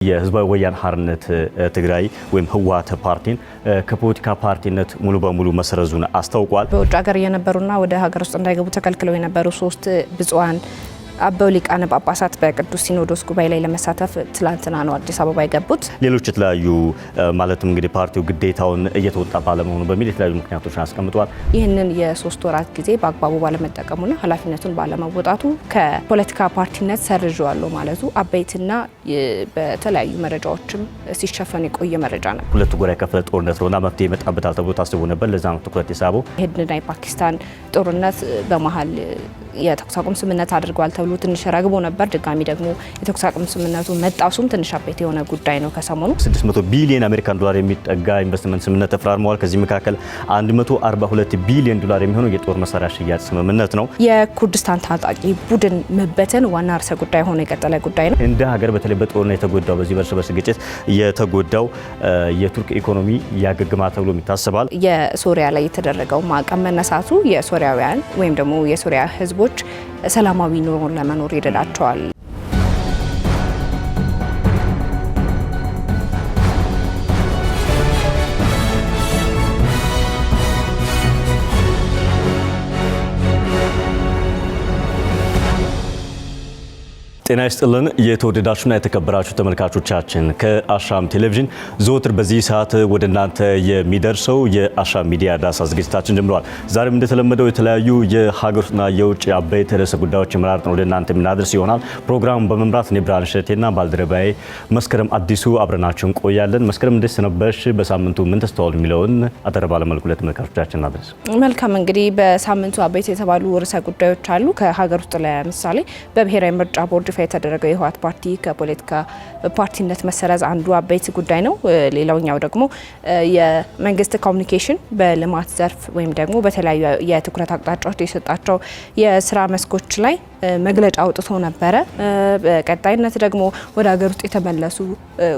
የህዝባዊ ወያነ ሓርነት ትግራይ ወይም ህወሓት ፓርቲን ከፖለቲካ ፓርቲነት ሙሉ በሙሉ መሰረዙን አስታውቋል። በውጭ ሀገር የነበሩና ወደ ሀገር ውስጥ እንዳይገቡ ተከልክለው የነበሩ 3 ብፁዓን አበው ሊቃነ ጳጳሳት በቅዱስ ሲኖዶስ ጉባኤ ላይ ለመሳተፍ ትላንትና ነው አዲስ አበባ የገቡት። ሌሎች የተለያዩ ማለትም እንግዲህ ፓርቲው ግዴታውን እየተወጣ ባለመሆኑ በሚል የተለያዩ ምክንያቶችን አስቀምጧል። ይህንን የ3 ወራት ጊዜ በአግባቡ ባለመጠቀሙና ኃላፊነቱን ባለመወጣቱ ከፖለቲካ ፓርቲነት ሰርዣለሁ ማለቱ አበይትና በተለያዩ መረጃዎችም ሲሸፈን የቆየ መረጃ ነው። ሁለቱ ጎራ የከፈለ ጦርነት ነውና መፍትሄ ይመጣበታል ተብሎ ታስቦ ነበር። ለዛ ነው ትኩረት የሳበው። ይህንን የፓኪስታን ጦርነት በመሀል የተኩስ አቁም ስምምነት አድርጓል ተብሎ ትንሽ ረግቦ ነበር። ድጋሚ ደግሞ የተኩስ አቁም ስምምነቱ መጣሱም ትንሽ አበይት የሆነ ጉዳይ ነው። ከሰሞኑ 600 ቢሊዮን አሜሪካን ዶላር የሚጠጋ ኢንቨስትመንት ስምምነት ተፈራርመዋል። ከዚህ መካከል 142 ቢሊዮን ዶላር የሚሆነው የጦር መሳሪያ ሽያጭ ስምምነት ነው። የኩርዲስታን ታጣቂ ቡድን መበተን ዋና ርዕሰ ጉዳይ ሆኖ የቀጠለ ጉዳይ ነው። እንደ ሀገር በተለይ በጦርነት የተጎዳው በዚህ በርስ በርስ ግጭት የተጎዳው የቱርክ ኢኮኖሚ ያገግማል ተብሎ ይታሰባል። የሶሪያ ላይ የተደረገው ማዕቀብ መነሳቱ የሶሪያውያን ወይም ደግሞ የሶሪያ ህዝቦች ሰላማዊ ኑሮን ለመኖር ይረዳቸዋል። ጤና ይስጥልን የተወደዳችሁና የተከበራችሁ ተመልካቾቻችን፣ ከአሻም ቴሌቪዥን ዘወትር በዚህ ሰዓት ወደ እናንተ የሚደርሰው የአሻም ሚዲያ ዳሰሳ ዝግጅታችን ጀምሯል። ዛሬም እንደተለመደው የተለያዩ የሀገር ውስጥና የውጭ አበይት ርዕሰ ጉዳዮችን መራርጠን ወደ እናንተ የምናደርስ ይሆናል። ፕሮግራሙን በመምራት እኔ ብርሃን እሸቴና ባልደረባዬ መስከረም አዲሱ አብረናችሁ እንቆያለን። መስከረም እንዴት ሰነበሽ? በሳምንቱ ምን ተስተዋል የሚለውን አጠር ባለ መልኩ ለተመልካቾቻችን እናድርስ። መልካም። እንግዲህ በሳምንቱ አበይት የተባሉ ርዕሰ ጉዳዮች አሉ። ከሀገር ውስጥ ለምሳሌ በብሔራዊ ምርጫ ቦርድ የተደረገው የህወሓት ፓርቲ ከፖለቲካ ፓርቲነት መሰረዝ አንዱ አበይት ጉዳይ ነው። ሌላኛው ደግሞ የመንግስት ኮሚኒኬሽን በልማት ዘርፍ ወይም ደግሞ በተለያዩ የትኩረት አቅጣጫዎች የሰጣቸው የስራ መስኮች ላይ መግለጫ አውጥቶ ነበረ። በቀጣይነት ደግሞ ወደ ሀገር ውስጥ የተመለሱ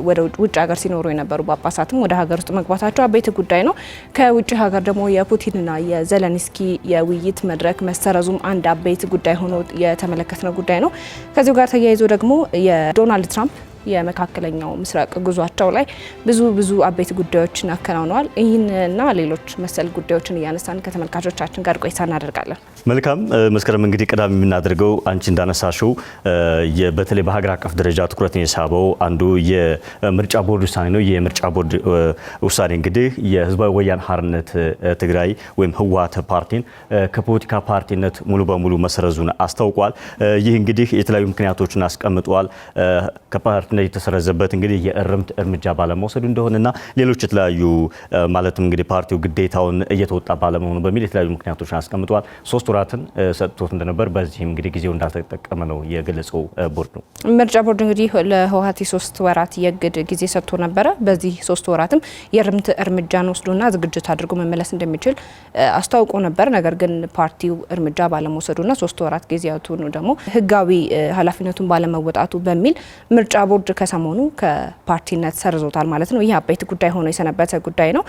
ወደ ውጭ ሀገር ሲኖሩ የነበሩ ጳጳሳትም ወደ ሀገር ውስጥ መግባታቸው አበይት ጉዳይ ነው። ከውጭ ሀገር ደግሞ የፑቲንና የዘለንስኪ የውይይት መድረክ መሰረዙም አንድ አበይት ጉዳይ ሆኖ የተመለከትነው ጉዳይ ነው። ከዚሁ ጋር ተያይዞ ደግሞ የዶናልድ ትራምፕ የመካከለኛው ምስራቅ ጉዟቸው ላይ ብዙ አበይት ጉዳዮችን አከናውነዋል። ይህንና ሌሎች መሰል ጉዳዮችን እያነሳን ከተመልካቾቻችን ጋር ቆይታ እናደርጋለን። መልካም መስከረም፣ እንግዲህ ቀዳሚ የምናደርገው አንቺ እንዳነሳሽው በተለይ በሀገር አቀፍ ደረጃ ትኩረትን የሳበው አንዱ የምርጫ ቦርድ ውሳኔ ነው። የምርጫ ቦርድ ውሳኔ እንግዲህ የህዝባዊ ወያነ ሓርነት ትግራይ ወይም ህወሓት ፓርቲን ከፖለቲካ ፓርቲነት ሙሉ በሙሉ መሰረዙን አስታውቋል። ይህ እንግዲህ የተለያዩ ምክንያቶችን አስቀምጧል። ከፓርቲነት የተሰረዘበት እንግዲህ የእርምት እርምጃ ባለመውሰዱ እንደሆነና ሌሎች የተለያዩ ማለትም እንግዲህ ፓርቲው ግዴታውን እየተወጣ ባለመሆኑ በሚል የተለያዩ ምክንያቶችን አስቀምጧል። 3 ወራትን ሰጥቶት እንደነበር በዚህም እንግዲህ ጊዜው እንዳልተጠቀመ ነው የገለጸው ቦርድ ነው። ምርጫ ቦርድ እንግዲህ ለህወሓት 3 ወራት የእግድ ጊዜ ሰጥቶ ነበረ። በዚህ 3 ወራትም የእርምት እርምጃን ወስዶና ዝግጅት አድርጎ መመለስ እንደሚችል አስታውቆ ነበር። ነገር ግን ፓርቲው እርምጃ ባለመውሰዱና 3 ወራት ጊዜያቱን ደግሞ ህጋዊ ኃላፊነቱን ባለመወጣቱ በሚል ምርጫ ቦርድ ከሰሞኑ ከፓርቲነት ሰርዞታል ማለት ነው። ይህ አበይት ጉዳይ ሆኖ የሰነበተ ጉዳይ ነው።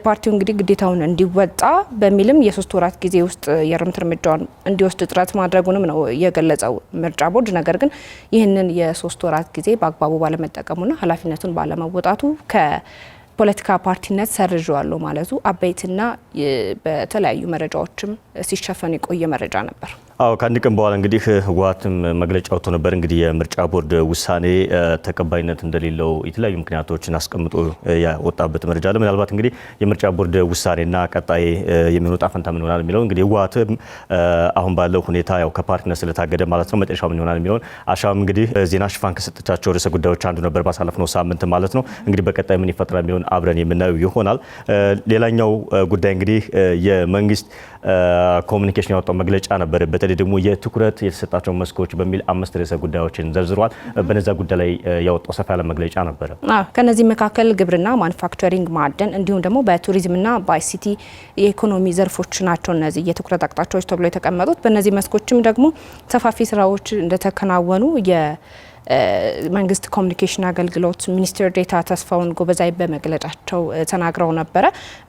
ፓርቲው እንግዲህ ግዴታውን እንዲወጣ በሚልም የ3 ወራት ጊዜ ውስጥ የእርምት እርምጃውን እንዲወስድ ጥረት ማድረጉንም ነው የገለጸው ምርጫ ቦርድ። ነገር ግን ይህንን የ3 ወራት ጊዜ በአግባቡ ባለመጠቀሙና ኃላፊነቱን ባለመወጣቱ ከፖለቲካ ፓርቲነት ሰርዣለሁ ማለቱ አበይትና በተለያዩ መረጃዎችም ሲሸፈን የቆየ መረጃ ነበር። አዎ፣ ከአንድ ቀን በኋላ እንግዲህ ህወሓትም መግለጫ ወጥቶ ነበር። እንግዲህ የምርጫ ቦርድ ውሳኔ ተቀባይነት እንደሌለው የተለያዩ ምክንያቶችን አስቀምጦ ያወጣበት መረጃ አለ። ምናልባት እንግዲህ የምርጫ ቦርድ ውሳኔና ቀጣይ የሚሆነው ዕጣ ፈንታ ምን ይሆናል የሚለው እንግዲህ ህወሓትም አሁን ባለው ሁኔታ ያው ከፓርቲነት ስለታገደ ማለት ነው መጨረሻው ምን ይሆናል የሚለውን አሻም እንግዲህ ዜና ሽፋን ከሰጠቻቸው ርዕሰ ጉዳዮች አንዱ ነበር ባሳለፍነው ሳምንት ማለት ነው። እንግዲህ በቀጣይ ምን ይፈጠራል የሚለውን አብረን የምናየው ይሆናል። ሌላኛው ጉዳይ እንግዲህ የመንግስት ኮሚኒኬሽን ያወጣው መግለጫ ነበር። በተለይ ደግሞ የትኩረት የተሰጣቸው መስኮች በሚል 5 ርዕሰ ጉዳዮችን ዘርዝሯል። በነዛ ጉዳይ ላይ ያወጣው ሰፋ ያለ መግለጫ ነበር። ከነዚህ መካከል ግብርና፣ ማኑፋክቸሪንግ፣ ማዕድን እንዲሁም ደግሞ በቱሪዝምና በአይሲቲ የኢኮኖሚ ዘርፎች ናቸው እነዚህ የትኩረት አቅጣጫዎች ተብሎ የተቀመጡት። በእነዚህ መስኮችም ደግሞ ሰፋፊ ስራዎች እንደተከናወኑ መንግስት ኮሚኒኬሽን አገልግሎት ሚኒስትር ዴኤታ ተስፋውን ጎበዛይ በመግለጫቸው ተናግረው ነበረ።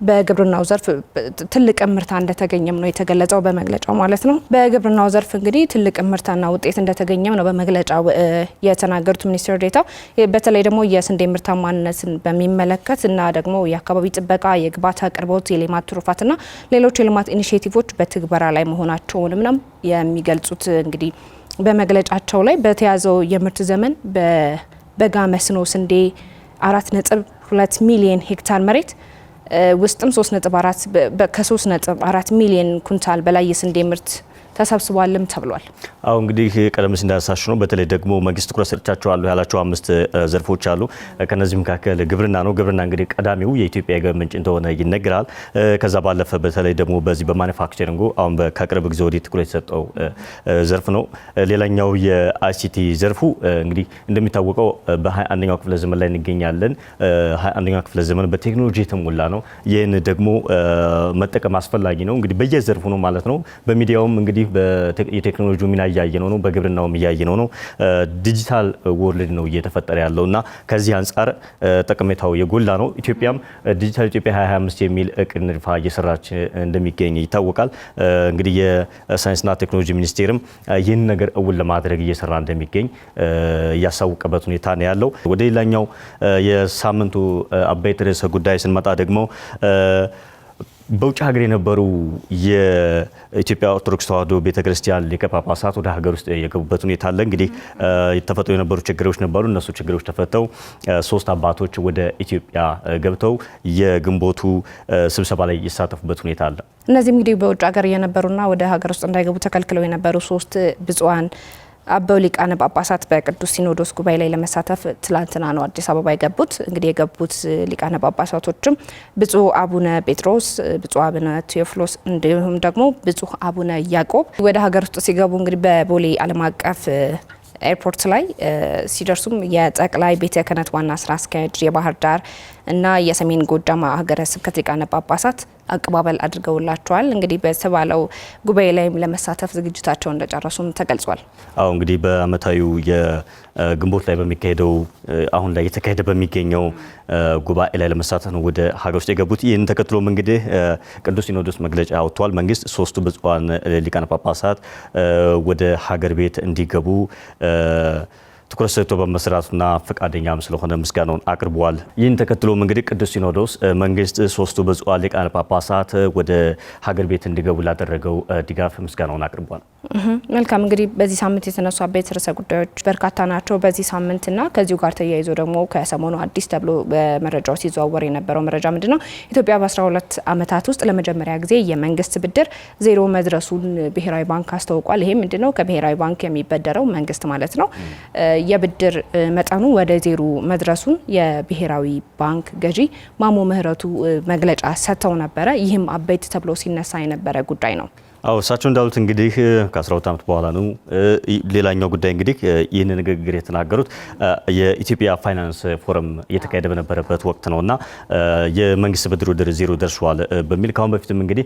በግብርናው ዘርፍ ትልቅ ምርታ እንደተገኘም ነው የተገለጸው በመግለጫው ማለት ነው። በግብርናው ዘርፍ እንግዲህ ትልቅ ምርታና ውጤት እንደተገኘም ነው በመግለጫው የተናገሩት ሚኒስትር ዴኤታው። በተለይ ደግሞ የስንዴ ምርታማነትን በሚመለከት እና ደግሞ የአካባቢ ጥበቃ፣ የግብዓት አቅርቦት፣ የሌማት ትሩፋትና ሌሎች የልማት ኢኒሼቲቮች በትግበራ ላይ መሆናቸውንም ነው የሚገልጹት። እንግዲህ በመግለጫቸው ላይ በተያዘው የምርት ዘመን በበጋ መስኖ ስንዴ 4.2 ሚሊዮን ሄክታር መሬት ውስጥም 3.4 ሚሊዮን ኩንታል በላይ የስንዴ ምርት ተሰብስቧልም ተብሏል። አሁ እንግዲህ ቀደም ሲል እንዳነሳሽ ነው። በተለይ ደግሞ መንግስት ትኩረት ሰጥቻቸዋለሁ ያላቸው 5 ዘርፎች አሉ። ከነዚህ መካከል ግብርና ነው። ግብርና እንግዲህ ቀዳሚው የኢትዮጵያ የገቢ ምንጭ እንደሆነ ይነገራል። ከዛ ባለፈ በተለይ ደግሞ በዚህ በማኑፋክቸሪንጉ አሁን ከቅርብ ጊዜ ወዲህ ትኩረት የተሰጠው ዘርፍ ነው። ሌላኛው የአይሲቲ ዘርፉ እንግዲህ እንደሚታወቀው በ21ኛው ክፍለ ዘመን ላይ እንገኛለን። 21ኛው ክፍለ ዘመን በቴክኖሎጂ የተሞላ ነው። ይህን ደግሞ መጠቀም አስፈላጊ ነው። እንግዲህ በየዘርፉ ነው ማለት ነው። በሚዲያውም እንግዲህ የቴክኖሎጂ ሚና እያየነው ነው። በግብርናውም እያየነው ነው። ዲጂታል ወርልድ ነው እየተፈጠረ ያለውና ከዚህ አንጻር ጠቀሜታው የጎላ ነው። ኢትዮጵያም ዲጂታል ኢትዮጵያ 2025 የሚል እቅድ ንድፋ እየሰራች እንደሚገኝ ይታወቃል። እንግዲህ የሳይንስና ቴክኖሎጂ ሚኒስቴርም ይህን ነገር እውን ለማድረግ እየሰራ እንደሚገኝ እያሳወቀበት ሁኔታ ነው ያለው። ወደ ሌላኛው የሳምንቱ አበይት ርዕሰ ጉዳይ ስንመጣ ደግሞ በውጭ ሀገር የነበሩ የኢትዮጵያ ኦርቶዶክስ ተዋሕዶ ቤተክርስቲያን ሊቀ ጳጳሳት ወደ ሀገር ውስጥ የገቡበት ሁኔታ አለ። እንግዲህ የተፈጠሩ የነበሩ ችግሮች ነበሩ። እነሱ ችግሮች ተፈተው 3 አባቶች ወደ ኢትዮጵያ ገብተው የግንቦቱ ስብሰባ ላይ ይሳተፉበት ሁኔታ አለ። እነዚህ እንግዲህ በውጭ ሀገር የነበሩና ወደ ሀገር ውስጥ እንዳይገቡ ተከልክለው የነበሩ 3 ብፁዓን አበው ሊቃነ ጳጳሳት በቅዱስ ሲኖዶስ ጉባኤ ላይ ለመሳተፍ ትላንትና ነው አዲስ አበባ የገቡት። እንግዲህ የገቡት ሊቃነ ጳጳሳቶችም ብፁዕ አቡነ ጴጥሮስ፣ ብፁዕ አቡነ ቴዎፍሎስ እንዲሁም ደግሞ ብፁዕ አቡነ ያዕቆብ ወደ ሀገር ውስጥ ሲገቡ እንግዲህ በቦሌ ዓለም አቀፍ ኤርፖርት ላይ ሲደርሱም የጠቅላይ ቤተ ክህነት ዋና ስራ አስኪያጅ የባህር ዳር እና የሰሜን ጎጃም ሀገረ ስብከት ሊቃነ ጳጳሳት አቀባበል አድርገውላቸዋል። እንግዲህ በተባለው ጉባኤ ላይም ለመሳተፍ ዝግጅታቸውን እንደጨረሱም ተገልጿል። አዎ እንግዲህ በአመታዊ የግንቦት ላይ በሚካሄደው አሁን ላይ የተካሄደ በሚገኘው ጉባኤ ላይ ለመሳተፍ ነው ወደ ሀገር ውስጥ የገቡት። ይህን ተከትሎም እንግዲህ ቅዱስ ሲኖዶስ መግለጫ አውጥቷል። መንግስት 3ቱ ብፁዓን ሊቃነ ጳጳሳት ወደ ሀገር ቤት እንዲገቡ ትኩረት ሰጥቶ በመስራቱና ፈቃደኛም ስለሆነ ምስጋናውን አቅርበዋል። ይህን ተከትሎም እንግዲህ ቅዱስ ሲኖዶስ መንግስት 3ቱ ብፁዓን ሊቃነ ጳጳሳት ወደ ሀገር ቤት እንዲገቡ ላደረገው ድጋፍ ምስጋናውን አቅርቧል። መልካም እንግዲህ በዚህ ሳምንት የተነሱ አበይት ርዕሰ ጉዳዮች በርካታ ናቸው። በዚህ ሳምንትና ከዚሁ ጋር ተያይዞ ደግሞ ከሰሞኑ አዲስ ተብሎ በመረጃው ሲዘዋወር የነበረው መረጃ ምንድነው? ኢትዮጵያ በ12 ዓመታት ውስጥ ለመጀመሪያ ጊዜ የመንግስት ብድር ዜሮ መድረሱን ብሔራዊ ባንክ አስታውቋል። ይሄ ምንድነው? ከብሔራዊ ባንክ የሚበደረው መንግስት ማለት ነው የብድር መጠኑ ወደ ዜሮ መድረሱን የብሔራዊ ባንክ ገዢ ማሞ ምህረቱ መግለጫ ሰጥተው ነበረ። ይህም አበይት ተብሎ ሲነሳ የነበረ ጉዳይ ነው። አዎ እሳቸው እንዳሉት እንግዲህ ከ12 ዓመት በኋላ ነው። ሌላኛው ጉዳይ እንግዲህ ይህን ንግግር የተናገሩት የኢትዮጵያ ፋይናንስ ፎረም እየተካሄደ በነበረበት ወቅት ነውና የመንግስት ብድር ወደ ዜሮ ደርሷል በሚል ካሁን በፊትም እንግዲህ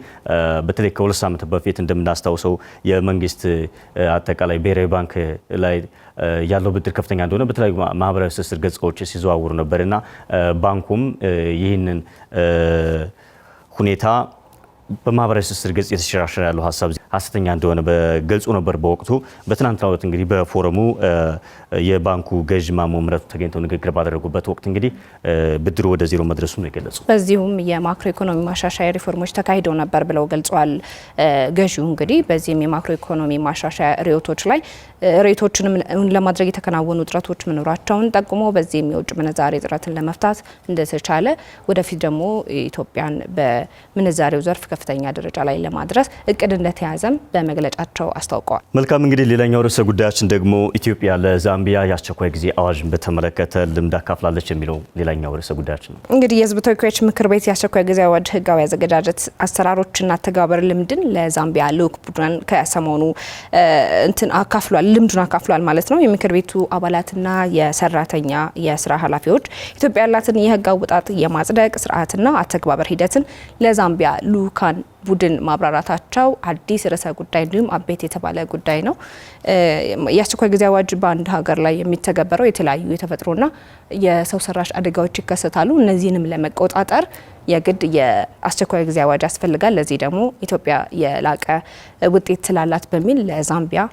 በተለይ ከ2 ዓመት በፊት እንደምናስታውሰው የመንግስት አጠቃላይ ብሔራዊ ባንክ ላይ ያለው ብድር ከፍተኛ እንደሆነ በተለያዩ ማህበራዊ ትስስር ገጾች ሲዘዋውሩ ነበርና ባንኩም ይህንን ሁኔታ በማህበራዊ ትስስር ገጽ የተሸራሸረ ያለው ሀሳብ ሀሰተኛ እንደሆነ በገልጾ ነበር በወቅቱ። በትናንትናው ዕለት እንግዲህ በፎረሙ የባንኩ ገዥ ማሞ ምህረቱ ተገኝተው ንግግር ባደረጉበት ወቅት እንግዲህ ብድሩ ወደ ዜሮ መድረሱ ነው የገለጹ። በዚሁም የማክሮ ኢኮኖሚ ማሻሻያ ሪፎርሞች ተካሂደው ነበር ብለው ገልጸዋል ገዢው። እንግዲህ በዚህም የማክሮ ኢኮኖሚ ማሻሻያ ርዕዮቶች ላይ ርዕዮቶችንም ለማድረግ የተከናወኑ ጥረቶች መኖራቸውን ጠቁሞ በዚህም የውጭ ምንዛሬ እጥረትን ለመፍታት እንደተቻለ ወደፊት ደግሞ ኢትዮጵያን በምንዛሬው ዘርፍ ከፍተኛ ደረጃ ላይ ለማድረስ እቅድ እንደተያዘም በመግለጫቸው አስታውቀዋል። መልካም እንግዲህ ሌላኛው ርዕሰ ጉዳያችን ደግሞ ኢትዮጵያ ለዛምቢያ የአስቸኳይ ጊዜ አዋጅን በተመለከተ ልምድ አካፍላለች የሚለው ሌላኛው ርዕሰ ጉዳያችን ነው። እንግዲህ የሕዝብ ተወካዮች ምክር ቤት የአስቸኳይ ጊዜ አዋጅ ህጋዊ አዘገጃጀት አሰራሮችና አተገባበር ልምድን ለዛምቢያ ልዑክ ቡድን ከሰሞኑ ልምዱን አካፍሏል ማለት ነው። የምክር ቤቱ አባላትና የሰራተኛ የስራ ኃላፊዎች ኢትዮጵያ ያላትን የህግ አወጣጥ የማጽደቅ ስርዓትና አተገባበር ሂደትን ለዛምቢያ ልዑካን የልኡካን ቡድን ማብራራታቸው አዲስ ርዕሰ ጉዳይ እንዲሁም አበይት የተባለ ጉዳይ ነው። የአስቸኳይ ጊዜ አዋጅ በአንድ ሀገር ላይ የሚተገበረው የተለያዩ የተፈጥሮና የሰው ሰራሽ አደጋዎች ይከሰታሉ። እነዚህንም ለመቆጣጠር የግድ የአስቸኳይ ጊዜ አዋጅ ያስፈልጋል። ለዚህ ደግሞ ኢትዮጵያ የላቀ ውጤት ስላላት በሚል ለዛምቢያ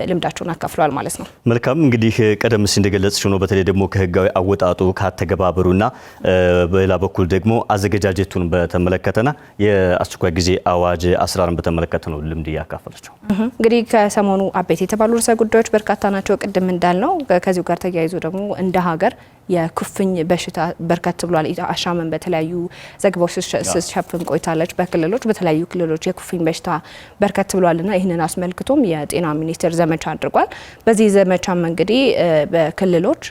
ልምዳቸውን አካፍለዋል ማለት ነው። መልካም እንግዲህ ቀደም ሲል እንደገለጽሽው ነው። በተለይ ደግሞ ከህጋዊ አወጣጡ ካተገባበሩና በሌላ በኩል ደግሞ አዘገጃጀቱን በተመለከተና የአስቸኳይ ጊዜ አዋጅ አሰራርን በተመለከተ ነው ልምድ ያካፈለችው። እንግዲህ ከሰሞኑ አበይት የተባሉ ርዕሰ ጉዳዮች በርካታ ናቸው። ቅድም እንዳልነው ከዚሁ ጋር ተያይዞ ደግሞ እንደ ሀገር የኩፍኝ በሽታ በርከት ብሏል። አሻምን በተለያዩ ዘገባዎች ስትሸፍን ቆይታለች። በክልሎች በተለያዩ ክልሎች የኩፍኝ በሽታ በርከት ብሏልና ይህንን አስመልክቶም የጤና ሚኒስቴር ዘመቻ አድርጓል። በዚህ ዘመቻም እንግዲህ በክልሎች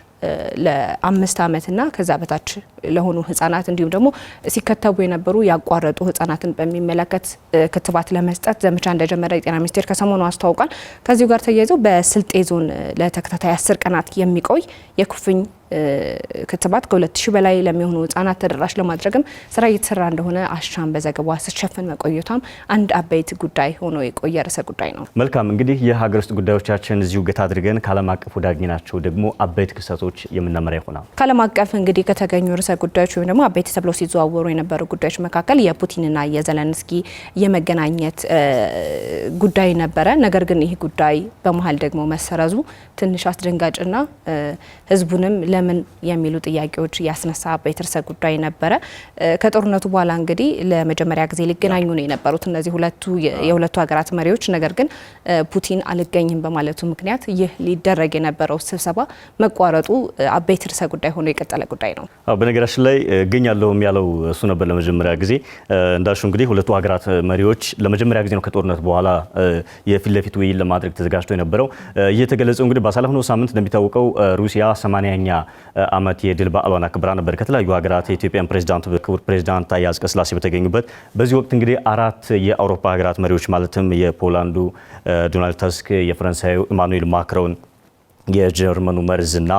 ለ5 ዓመትና ከዛ በታች ለሆኑ ህጻናት እንዲሁም ደግሞ ሲከተቡ የነበሩ ያቋረጡ ህጻናትን በሚመለከት ክትባት ለመስጠት ዘመቻ እንደጀመረ የጤና ሚኒስቴር ከሰሞኑ አስታውቋል። ከዚሁ ጋር ተያይዞ በስልጤ ዞን ለተከታታይ 10 ቀናት የሚቆይ የኩፍኝ ክትባት ከ2000 በላይ ለሚሆኑ ህጻናት ተደራሽ ለማድረግም ስራ እየተሰራ እንደሆነ አሻም በዘገባዋ ስትሸፍን መቆየቷም አንድ አበይት ጉዳይ ሆኖ የቆየ ርዕሰ ጉዳይ ነው። መልካም እንግዲህ የሀገር ውስጥ ጉዳዮቻችን እዚሁ ገታ አድርገን ከዓለም አቀፍ ወዳግኝናቸው ደግሞ አበይት ክስተቶች የምናመራ ይሆናል። ከዓለም አቀፍ እንግዲህ ከተገኙ ርዕሰ ጉዳዮች ወይም ደግሞ አበይት ተብለው ሲዘዋወሩ የነበሩ ጉዳዮች መካከል የፑቲንና የዘለንስኪ የመገናኘት ጉዳይ ነበረ። ነገር ግን ይህ ጉዳይ በመሀል ደግሞ መሰረዙ ትንሽ አስደንጋጭና ህዝቡንም ለምን የሚሉ ጥያቄዎች ያስነሳ አበይት ርዕሰ ጉዳይ ነበረ። ከጦርነቱ በኋላ እንግዲህ ለመጀመሪያ ጊዜ ሊገናኙ ነው የነበሩት እነዚህ የሁለቱ ሀገራት መሪዎች። ነገር ግን ፑቲን አልገኝም በማለቱ ምክንያት ይህ ሊደረግ የነበረው ስብሰባ መቋረጡ አበይት ርዕሰ ጉዳይ ሆኖ የቀጠለ ጉዳይ ነው። በነገራችን ላይ እገኛለሁ ያለው እሱ ነበር ለመጀመሪያ ጊዜ። እንዳልሽው እንግዲህ ሁለቱ ሀገራት መሪዎች ለመጀመሪያ ጊዜ ነው ከጦርነት በኋላ የፊት ለፊት ውይይት ለማድረግ ተዘጋጅቶ የነበረው። ይህ የተገለጸው እንግዲህ ባሳለፍነው ሳምንት እንደሚታወቀው ሩሲያ 80ኛ ዓመት የድል በዓሏን አክብራ ነበር ከተለያዩ ሀገራት የኢትዮጵያን ፕሬዝዳንት ክቡር ፕሬዝዳንት ታዬ አጽቀሥላሴ በተገኙበት። በዚህ ወቅት እንግዲህ 4 የአውሮፓ ሀገራት መሪዎች ማለትም የፖላንዱ ዶናልድ ተስክ፣ የፈረንሳዩ ኢማኑኤል ማክሮን፣ የጀርመኑ መርዝና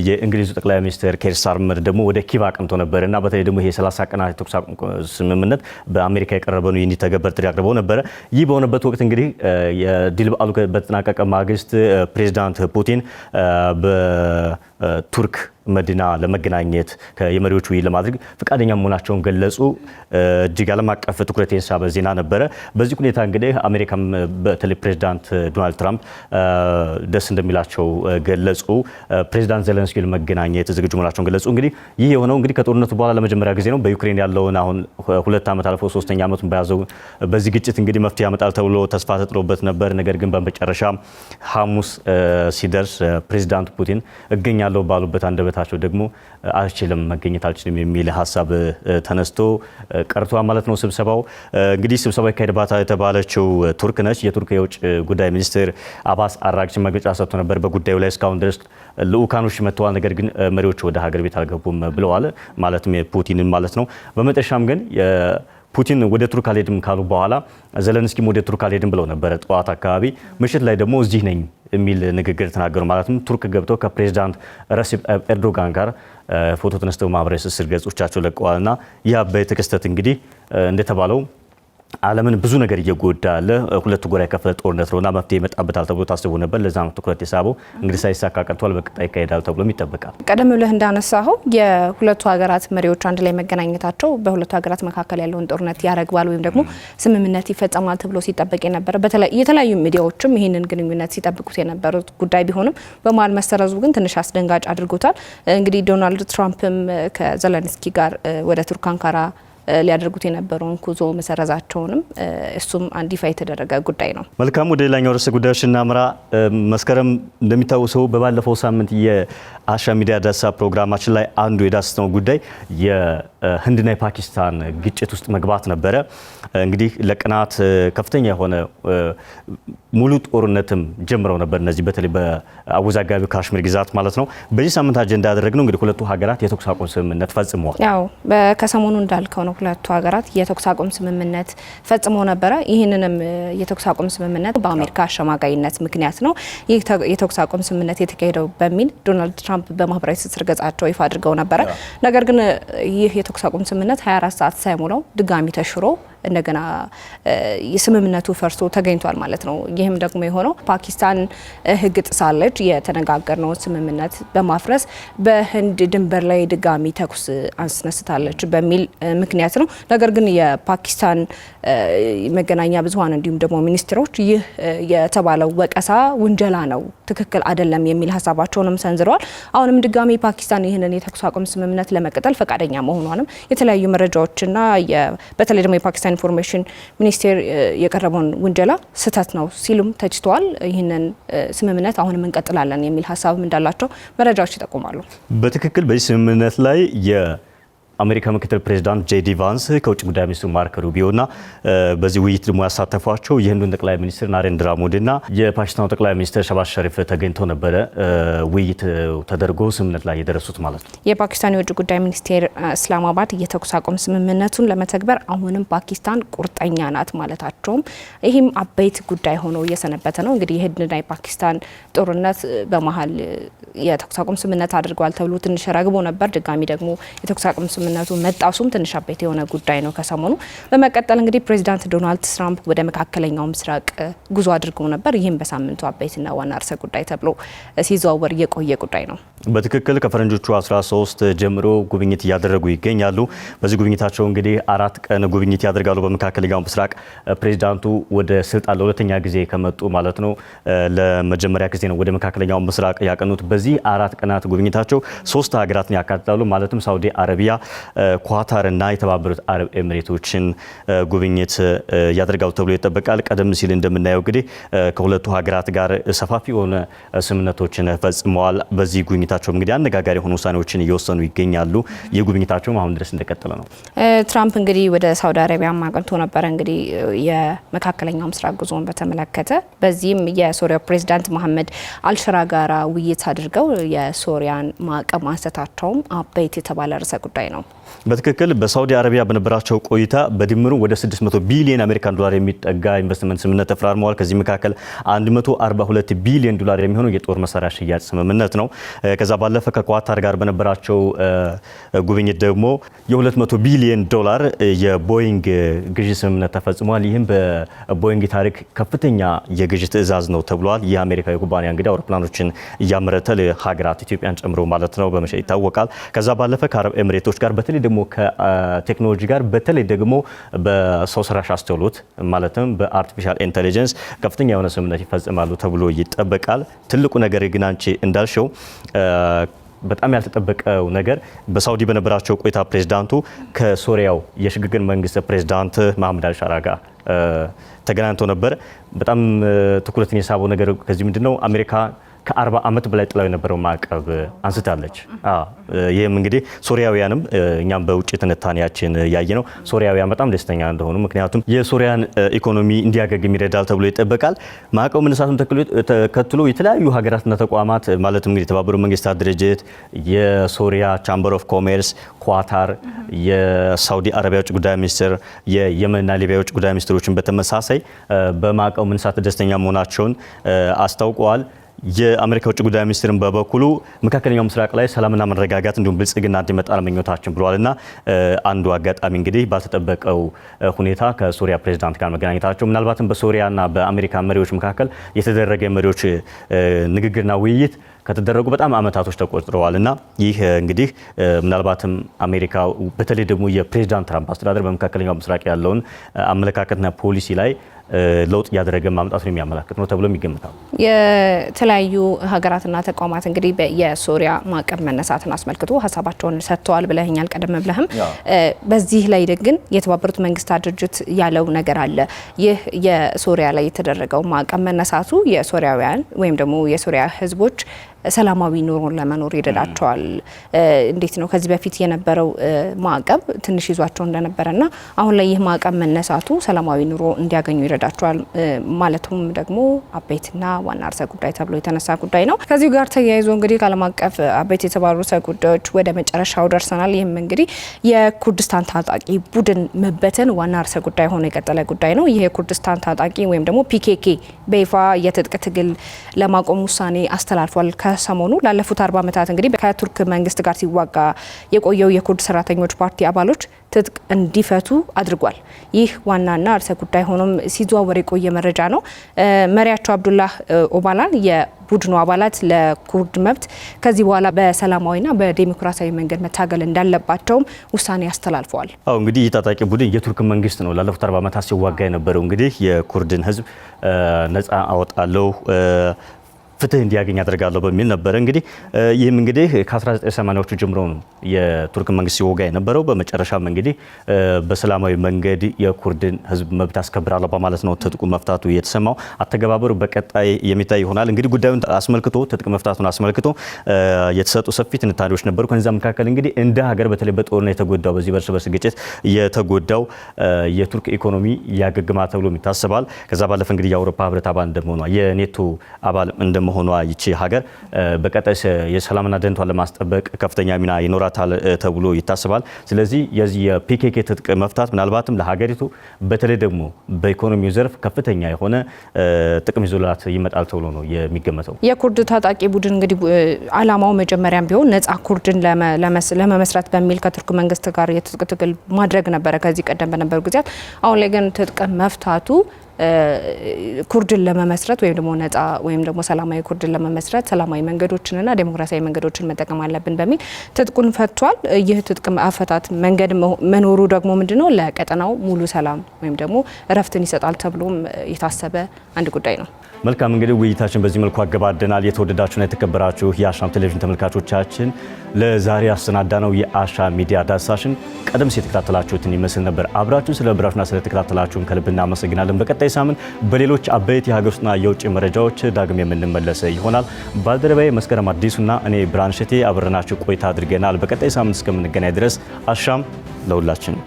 የእንግሊዙ ጠቅላይ ሚኒስትር ኬር ስታርመር ደግሞ ወደ ኪቭ አቅንቶ ነበር እና በተለይ ደግሞ ይሄ 30 ቀናት የተኩስ አቁም ስምምነት በአሜሪካ የቀረበ ነው እንዲተገበር ጥሪ አቅርበው ነበረ። ይህ በሆነበት ወቅት እንግዲህ የድል በዓሉ በተጠናቀቀ ማግስት ፕሬዝዳንት ፑቲን በቱርክ መዲና ለመገናኘት የመሪዎቹ ውይይት ለማድረግ ፈቃደኛ መሆናቸውን ገለጹ። እጅግ ዓለም አቀፍ ትኩረት የሳበ ዜና ነበረ። በዚህ ሁኔታ እንግዲህ አሜሪካም በተለይ ፕሬዝዳንት ዶናልድ ትራምፕ ደስ እንደሚላቸው ገለጹ። ፕሬዝዳንት ዘለንስኪ ለመገናኘት ዝግጁ መሆናቸውን ገለጹ። እንግዲህ ይህ የሆነው እንግዲህ ከጦርነቱ በኋላ ለመጀመሪያ ጊዜ ነው። በዩክሬን ያለውን አሁን 2 ዓመት አልፎ 3ኛ ዓመቱን በያዘው በዚህ ግጭት እንግዲህ መፍትሄ ያመጣል ተብሎ ተስፋ ተጥሎበት ነበር። ነገር ግን በመጨረሻ ሐሙስ ሲደርስ ፕሬዝዳንት ፑቲን እገኛለሁ ባሉበት አንደበታቸው ደግሞ አልችልም መገኘት አልችልም የሚል ሀሳብ ተነስቶ ቀርቷል ማለት ነው። ስብሰባው እንግዲህ ስብሰባው ይካሄድባታል የተባለችው ቱርክ ነች። የቱርክ የውጭ ጉዳይ ሚኒስትር አባስ አራግቺ መግለጫ ሰጥቶ ነበር። በጉዳዩ ላይ እስካሁን ድረስ ልኡካኖች መጥተዋል፣ ነገር ግን መሪዎቹ ወደ ሀገር ቤት አልገቡም ብለዋል። ማለትም የፑቲንን ማለት ነው። በመጨረሻም ግን ፑቲን ወደ ቱርክ አልሄድም ካሉ በኋላ ዘለንስኪም ወደ ቱርክ አልሄድም ብለው ነበረ ጠዋት አካባቢ። ምሽት ላይ ደግሞ እዚህ ነኝ የሚል ንግግር ተናገሩ። ማለትም ቱርክ ገብተው ከፕሬዝዳንት ረሲፕ ኤርዶጋን ጋር ፎቶ ተነስተው ማህበራዊ ትስስር ገጾቻቸው ለቀዋልና ይህ አበይት ክስተት እንግዲህ እንደተባለው ዓለምን ብዙ ነገር እየጎዳ ያለ ሁለቱ ጎራ የከፈለ ጦርነት ነውና መፍትሄ ይመጣበታል ተብሎ ታስቦ ነበር። ለዛ ነው ትኩረት የሳበው። እንግዲህ ሳይሳካ ቀርቷል። በቀጣይ ይካሄዳል ተብሎም ይጠበቃል። ቀደም ብለህ እንዳነሳኸው የሁለቱ ሀገራት መሪዎች አንድ ላይ መገናኘታቸው በሁለቱ ሀገራት መካከል ያለውን ጦርነት ያረግባል ወይም ደግሞ ስምምነት ይፈጸማል ተብሎ ሲጠበቅ የነበረ የተለያዩ ሚዲያዎችም ይህንን ግንኙነት ሲጠብቁት የነበሩት ጉዳይ ቢሆንም በመሀል መሰረዙ ግን ትንሽ አስደንጋጭ አድርጎታል። እንግዲህ ዶናልድ ትራምፕም ከዘለንስኪ ጋር ወደ ቱርክ አንካራ ሊያደርጉት የነበረውን ጉዞ መሰረዛቸውንም እሱም አንድ ይፋ የተደረገ ጉዳይ ነው። መልካም ወደ ሌላኛው ርዕሰ ጉዳዮች እናምራ። መስከረም እንደሚታወሰው በባለፈው ሳምንት የአሻም ሚዲያ ዳሰሳ ፕሮግራማችን ላይ አንዱ የዳሰስነው ጉዳይ የህንድና የፓኪስታን ግጭት ውስጥ መግባት ነበረ። እንግዲህ ለቀናት ከፍተኛ የሆነ ሙሉ ጦርነትም ጀምረው ነበር። እነዚህ በተለይ በአወዛጋቢው ካሽሚር ግዛት ማለት ነው። በዚህ ሳምንት አጀንዳ ያደረግነው እንግዲህ ሁለቱ ሀገራት የተኩስ አቁም ስምምነት ፈጽመዋል። ያው ከሰሞኑ እንዳልከው ነው ሁለቱ ሀገራት የተኩስ አቁም ስምምነት ፈጽመው ነበረ። ይህንንም የተኩስ አቁም ስምምነት በአሜሪካ አሸማጋይነት ምክንያት ነው ይህ የተኩስ አቁም ስምምነት የተካሄደው በሚል ዶናልድ ትራምፕ በማህበራዊ ትስስር ገጻቸው ይፋ አድርገው ነበረ። ነገር ግን ይህ የተኩስ አቁም ስምምነት 24 ሰዓት ሳይሞላው ድጋሚ ተሽሮ እንደገና የስምምነቱ ፈርሶ ተገኝቷል ማለት ነው። ይህም ደግሞ የሆነው ፓኪስታን ሕግ ጥሳለች የተነጋገርነውን ስምምነት በማፍረስ በህንድ ድንበር ላይ ድጋሚ ተኩስ አስነስታለች በሚል ምክንያት ነው። ነገር ግን የፓኪስታን መገናኛ ብዙኃን እንዲሁም ደግሞ ሚኒስትሮች ይህ የተባለው ወቀሳ ውንጀላ ነው፣ ትክክል አይደለም የሚል ሀሳባቸውንም ሰንዝረዋል። አሁንም ድጋሚ ፓኪስታን ይህንን የተኩስ አቁም ስምምነት ለመቀጠል ፈቃደኛ መሆኗንም የተለያዩ መረጃዎችና በተለይ ደግሞ የፓኪስታን ኢንፎርሜሽን ሚኒስቴር የቀረበውን ውንጀላ ስህተት ነው ሲሉም ተችተዋል። ይህንን ስምምነት አሁንም እንቀጥላለን የሚል ሀሳብም እንዳላቸው መረጃዎች ይጠቁማሉ። በትክክል በዚህ ስምምነት ላይ የአሜሪካ ምክትል ፕሬዚዳንት ጄዲ ቫንስ ከውጭ ጉዳይ ሚኒስትሩ ማርክ ሩቢዮና በዚህ ውይይት ደግሞ ያሳተፏቸው የህንዱን ጠቅላይ ሚኒስትር ናሬንድራ ሞዲና የፓኪስታኑ ጠቅላይ ሚኒስትር ሸባዝ ሸሪፍ ተገኝተው ነበረ። ውይይት ተደርጎ ስምምነት ላይ የደረሱት ማለት ነው። የፓኪስታን የውጭ ጉዳይ ሚኒስቴር እስላማባድ የተኩስ አቁም ስምምነቱን ለመተግበር አሁንም ፓኪስታን ቁርጠኛ ናት ማለታቸውም ይህም አበይት ጉዳይ ሆኖ እየሰነበተ ነው። እንግዲህ የህንድና የፓኪስታን ጦርነት በመሀል የተኩስ አቁም ስምምነት አድርገዋል ተብሎ ትንሽ ረግቦ ነበር። ድጋሚ ደግሞ የተኩስ አቁም ስምምነቱ መጣሱም ትንሽ አበይት የሆነ ጉዳይ ነው ከሰሞኑ። በመቀጠል እንግዲህ ፕሬዚዳንት ዶናልድ ትራምፕ ወደ መካከለኛው ምስራቅ ጉዞ አድርገው ነበር። ይህም በሳምንቱ አበይትና ዋና ርዕሰ ጉዳይ ተብሎ ሲዘዋወር የቆየ ጉዳይ ነው። በትክክል ከፈረንጆቹ 13 ጀምሮ ጉብኝት እያደረጉ ይገኛሉ። በዚህ ጉብኝታቸው እንግዲህ 4 ቀን ጉብኝት ያደርጋሉ በመካከለኛው ምስራቅ። ፕሬዚዳንቱ ወደ ስልጣን ለሁለተኛ ጊዜ ከመጡ ማለት ነው ለመጀመሪያ ጊዜ ነው ወደ መካከለኛው ምስራቅ ያቀኑት። በዚህ 4 ቀናት ጉብኝታቸው 3 ሀገራትን ያካትታሉ። ማለትም ሳውዲ አረቢያ፣ ኳታርና የተባበሩት አረብ ኤሚሬቶችን ጉብኝት ያደርጋሉ ተብሎ ይጠበቃል። ቀደም ሲል እንደምናየው እንግዲህ ከሁለቱ ሀገራት ጋር ሰፋፊ የሆነ ስምምነቶችን ፈጽመዋል። በዚህ ጉብኝታቸው እንግዲህ አነጋጋሪ የሆኑ ውሳኔዎችን እየወሰኑ ይገኛሉ። ይህ ጉብኝታቸውም አሁን ድረስ እንደቀጠለ ነው። ትራምፕ እንግዲህ ወደ ሳውዲ አረቢያ አቅንቶ ነበረ። እንግዲህ የመካከለኛው ምስራቅ ጉዞን በተመለከተ በዚህም የሶሪያ ፕሬዚዳንት መሐመድ አልሸራ ጋራ ውይይት አድርገው የሶሪያን ማዕቀብ ማንሳታቸውም አበይት የተባለ ርዕሰ ጉዳይ ነው። በትክክል በሳውዲ አረቢያ በነበራቸው ቆይታ በድምሩ ወደ 600 ቢሊዮን አሜሪካን ዶላር የሚጠጋ ኢንቨስትመንት ስምምነት ተፈራርመዋል። ከዚህ መካከል 142 ቢሊዮን ዶላር የሚሆነው የጦር መሳሪያ ሽያጭ ስምምነት ነው። ከዛ ባለፈ ከኳታር ጋር በነበራቸው ጉብኝት ደግሞ የ200 ቢሊዮን ዶላር የቦይንግ ግዢ ስምምነት ተፈጽሟል። ይህም በቦይንግ ታሪክ ከፍተኛ የግዢ ትዕዛዝ ነው ተብሏል። ይህ አሜሪካዊ ኩባንያ እንግዲህ አውሮፕላኖችን እያመረተ ለሀገራት ኢትዮጵያን ጨምሮ ማለት ነው በመሸጥ ይታወቃል። ከዛ ባለፈ ከአረብ ኤሚሬቶች ጋር በተለይ ደግሞ ከቴክኖሎጂ ጋር በተለይ ደግሞ በሰው ሰራሽ አስተውሎት ማለትም በአርቲፊሻል ኢንተለጀንስ ከፍተኛ የሆነ ስምምነት ይፈጽማሉ ተብሎ ይጠበቃል። ትልቁ ነገር ግን አንቺ እንዳልሽው በጣም ያልተጠበቀው ነገር በሳውዲ በነበራቸው ቆይታ ፕሬዝዳንቱ ከሶሪያው የሽግግር መንግስት ፕሬዝዳንት መሐመድ አልሻራ ጋር ተገናኝተው ነበር። በጣም ትኩረትን የሳበው ነገር ከዚህ ምንድነው አሜሪካ ከ40 ዓመት በላይ ጥላው የነበረው ማዕቀብ አንስታለች። ይህም እንግዲህ ሶሪያውያንም እኛም በውጭ ትንታኔያችን ያየ ነው ሶሪያውያን በጣም ደስተኛ እንደሆኑ፣ ምክንያቱም የሶሪያን ኢኮኖሚ እንዲያገግም ይረዳል ተብሎ ይጠበቃል። ማዕቀቡ መነሳቱን ተከትሎ የተለያዩ ሀገራትና ተቋማት ማለትም እንግዲህ የተባበሩት መንግስታት ድርጅት፣ የሶሪያ ቻምበር ኦፍ ኮሜርስ፣ ኳታር፣ የሳውዲ አረቢያ ውጭ ጉዳይ ሚኒስትር፣ የየመንና ሊቢያ ውጭ ጉዳይ ሚኒስትሮችን በተመሳሳይ በማዕቀቡ መነሳት ደስተኛ መሆናቸውን አስታውቀዋል። የአሜሪካ ውጭ ጉዳይ ሚኒስትርን በበኩሉ መካከለኛው ምስራቅ ላይ ሰላምና መረጋጋት እንዲሁም ብልጽግና እንዲመጣ ምኞታችን ብለዋልና አንዱ አጋጣሚ እንግዲህ ባልተጠበቀው ሁኔታ ከሶሪያ ፕሬዝዳንት ጋር መገናኘታቸው ምናልባትም በሶሪያና በአሜሪካ መሪዎች መካከል የተደረገ መሪዎች ንግግርና ውይይት ከተደረጉ በጣም አመታቶች ተቆጥረዋልና ይህ እንግዲህ ምናልባትም አሜሪካ በተለይ ደግሞ የፕሬዝዳንት ትራምፕ አስተዳደር በመካከለኛው ምስራቅ ያለውን አመለካከትና ፖሊሲ ላይ ለውጥ እያደረገ ማምጣቱን የሚያመላክት ነው ተብሎ የሚገምታል። የተለያዩ ሀገራትና ተቋማት እንግዲህ የሶሪያ ማዕቀብ መነሳትን አስመልክቶ ሀሳባቸውን ሰጥተዋል ብለኛል ቀደም ብለህም። በዚህ ላይ ግን የተባበሩት መንግስታት ድርጅት ያለው ነገር አለ። ይህ የሶሪያ ላይ የተደረገው ማዕቀብ መነሳቱ የሶሪያውያን ወይም ደግሞ የሶሪያ ህዝቦች ሰላማዊ ኑሮን ለመኖር ይረዳቸዋል። እንዴት ነው ከዚህ በፊት የነበረው ማዕቀብ ትንሽ ይዟቸው እንደነበረና አሁን ላይ ይህ ማዕቀብ መነሳቱ ሰላማዊ ኑሮ እንዲያገኙ ይረዳቸዋል ማለቱም ደግሞ አበይትና ዋና ርዕሰ ጉዳይ ተብሎ የተነሳ ጉዳይ ነው። ከዚሁ ጋር ተያይዞ እንግዲህ ከዓለም አቀፍ አበይት የተባሉ ርዕሰ ጉዳዮች ወደ መጨረሻው ደርሰናል። ይህም እንግዲህ የኩርድስታን ታጣቂ ቡድን መበተን ዋና ርዕሰ ጉዳይ ሆኖ የቀጠለ ጉዳይ ነው። ይህ የኩርድስታን ታጣቂ ወይም ደግሞ ፒኬኬ በይፋ የትጥቅ ትግል ለማቆም ውሳኔ አስተላልፏል። ከሰሞኑ ላለፉት 40 ዓመታት እንግዲህ ከቱርክ መንግስት ጋር ሲዋጋ የቆየው የኩርድ ሰራተኞች ፓርቲ አባሎች ትጥቅ እንዲፈቱ አድርጓል። ይህ ዋናና ርዕሰ ጉዳይ ሆኖም ሲዘዋወር የቆየ መረጃ ነው። መሪያቸው አብዱላህ ኦባላን የቡድኑ አባላት ለኩርድ መብት ከዚህ በኋላ በሰላማዊና በዴሞክራሲያዊ መንገድ መታገል እንዳለባቸውም ውሳኔ አስተላልፈዋል። እንግዲህ የታጣቂ ቡድን የቱርክ መንግስት ነው ላለፉት 40 ዓመታት ሲዋጋ የነበረው። እንግዲህ የኩርድን ህዝብ ነጻ አወጣለሁ ፍትህ እንዲያገኝ አደርጋለሁ በሚል ነበረ። እንግዲህ ይህም እንግዲህ ከ1980ዎቹ ጀምሮ ነው የቱርክ መንግስት ሲወጋ የነበረው። በመጨረሻም እንግዲህ በሰላማዊ መንገድ የኩርድን ህዝብ መብት አስከብራለሁ በማለት ነው ትጥቁ መፍታቱ የተሰማው። አተገባበሩ በቀጣይ የሚታይ ይሆናል። እንግዲህ ጉዳዩን አስመልክቶ ትጥቅ መፍታቱን አስመልክቶ የተሰጡ ሰፊ ትንታኔዎች ነበሩ። ከነዛ መካከል እንግዲህ እንደ ሀገር በተለይ በጦርነት የተጎዳው በዚህ በርስ በርስ ግጭት የተጎዳው የቱርክ ኢኮኖሚ ያገግማል ተብሎ ይታሰባል። ከዛ ባለፈ እንግዲህ የአውሮፓ ህብረት አባል እንደመሆኗ የኔቶ አባል እንደመሆኗ ይቺ ሀገር በቀጣይ የሰላምና ደህንነቷን ለማስጠበቅ ከፍተኛ ሚና ይኖራታል ተብሎ ይታሰባል። ስለዚህ የዚህ የፒኬኬ ትጥቅ መፍታት ምናልባትም ለሀገሪቱ በተለይ ደግሞ በኢኮኖሚው ዘርፍ ከፍተኛ የሆነ ጥቅም ይዞላት ይመጣል ተብሎ ነው የሚገመተው። የኩርድ ታጣቂ ቡድን እንግዲህ አላማው መጀመሪያም ቢሆን ነጻ ኩርድን ለመመስረት በሚል ከቱርክ መንግስት ጋር የትጥቅ ትግል ማድረግ ነበረ ከዚህ ቀደም በነበሩ ጊዜያት። አሁን ላይ ግን ትጥቅ መፍታቱ ኩርድን ለመመስረት ወይም ደግሞ ነጻ ወይም ደግሞ ሰላማዊ ኩርድን ለመመስረት ሰላማዊ መንገዶችንና ዴሞክራሲያዊ መንገዶችን መጠቀም አለብን በሚል ትጥቁን ፈቷል። ይህ ትጥቅ አፈታት መንገድ መኖሩ ደግሞ ምንድነው ለቀጠናው ሙሉ ሰላም ወይም ደግሞ እረፍትን ይሰጣል ተብሎም የታሰበ አንድ ጉዳይ ነው። መልካም እንግዲህ ውይይታችን በዚህ መልኩ አገባደናል። የተወደዳችሁና የተከበራችሁ የአሻም ቴሌቪዥን ተመልካቾቻችን ለዛሬ አሰናዳነው የአሻም ሚዲያ ዳሳሽን ቀደም ሲል የተከታተላችሁትን ይመስል ነበር። አብራችሁን ስለነበራችሁና ስለተከታተላችሁን ከልብ እናመሰግናለን። በቀጣይ ሳምንት በሌሎች አበይት የሀገር ውስጥና የውጭ መረጃዎች ዳግም የምንመለስ ይሆናል። ባልደረባዬ መስከረም አዲሱና እኔ ብርሃን ሸቴ አብረናችሁ ቆይታ አድርገናል። በቀጣይ ሳምንት እስከምንገናኝ ድረስ አሻም ለሁላችን።